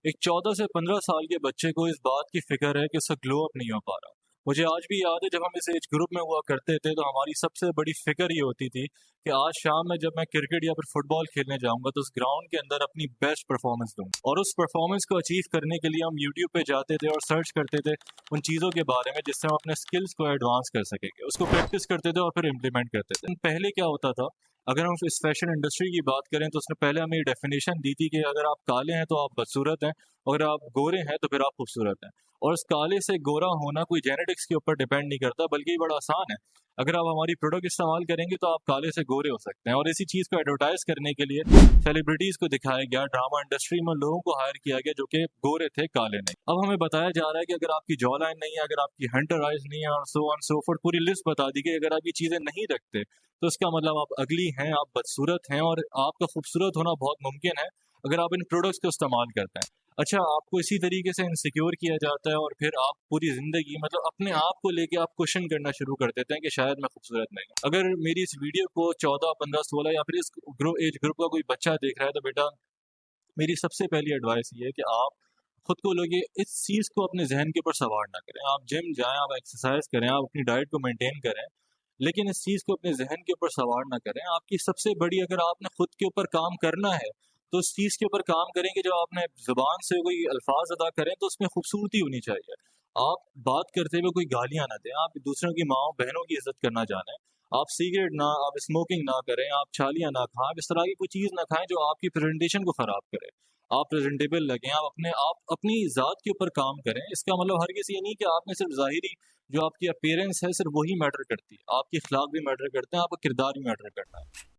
एक 14 से 15 साल के बच्चे को इस बात की फिक्र है कि उसका ग्लो अप नहीं हो पा रहा। मुझे आज भी याद है जब हम इस एज ग्रुप में हुआ करते थे तो हमारी सबसे बड़ी फिक्र ये होती थी कि आज शाम में जब मैं क्रिकेट या फिर फुटबॉल खेलने जाऊंगा तो उस ग्राउंड के अंदर अपनी बेस्ट परफॉर्मेंस दूंगा। और उस परफॉर्मेंस को अचीव करने के लिए हम यूट्यूब पे जाते थे और सर्च करते थे उन चीज़ों के बारे में जिससे हम अपने स्किल्स को एडवांस कर सकेंगे, उसको प्रैक्टिस करते थे और फिर इम्प्लीमेंट करते थे। पहले क्या होता था, अगर हम इस फैशन इंडस्ट्री की बात करें तो उसने पहले हमें ये डेफिनेशन दी थी कि अगर आप काले हैं तो आप बदसूरत हैं, अगर आप गोरे हैं तो फिर आप खूबसूरत हैं। और उस काले से गोरा होना कोई जेनेटिक्स के ऊपर डिपेंड नहीं करता, बल्कि ये बड़ा आसान है। अगर आप हमारी प्रोडक्ट इस्तेमाल करेंगे तो आप काले से गोरे हो सकते हैं। और इसी चीज़ को एडवर्टाइज करने के लिए सेलिब्रिटीज़ को दिखाया गया, ड्रामा इंडस्ट्री में लोगों को हायर किया गया जो कि गोरे थे, काले नहीं। अब हमें बताया जा रहा है कि अगर आपकी जॉ लाइन नहीं है, अगर आपकी हंटर आइज नहीं है और सो ऑन सो फोर्थ, पूरी लिस्ट बता दी गई। अगर आप ये चीज़ें नहीं रखते तो इसका मतलब आप अगली हैं, आप बदसूरत हैं और आपका खूबसूरत होना बहुत मुमकिन है अगर आप इन प्रोडक्ट्स को इस्तेमाल करते हैं। अच्छा, आपको इसी तरीके से इनसिक्योर किया जाता है और फिर आप पूरी ज़िंदगी मतलब अपने आप को लेके आप क्वेश्चन करना शुरू कर देते हैं कि शायद मैं खूबसूरत नहीं हूँ। अगर मेरी इस वीडियो को 14, 15, 16 या फिर इस एज ग्रुप का कोई बच्चा देख रहा है तो बेटा, मेरी सबसे पहली एडवाइस ये है कि आप खुद को लोगे इस चीज़ को अपने जहन के ऊपर सवार ना करें। आप जिम जाएं, आप एक्सरसाइज करें, आप अपनी डाइट को मेंटेन करें, लेकिन इस चीज़ को अपने जहन के ऊपर सवार ना करें। आपकी सबसे बड़ी, अगर आपने खुद के ऊपर काम करना है तो उस चीज़ के ऊपर काम करें कि जब आपने ज़ुबान से कोई अल्फाज अदा करें तो उसमें खूबसूरती होनी चाहिए। आप बात करते हुए कोई गालियाँ ना दें, आप दूसरों की माँ बहनों की इज्जत करना जानें, आप सिगरेट ना, आप स्मोकिंग ना करें, आप छालियाँ ना खाएं, इस तरह की कोई चीज़ ना खाएं जो आपकी प्रेजेंटेशन को ख़राब करे। आप प्रेजेंटेबल लगें, आप अपनी ज़ात के ऊपर काम करें। इसका मतलब हर किसी ये नहीं कि आपने सिर्फ ज़ाहिरी जो आपकी अपीयरेंस है सिर्फ वही मैटर करती है, आपके अखलाक भी मैटर करते हैं, आपका किरदार भी मैटर करता है।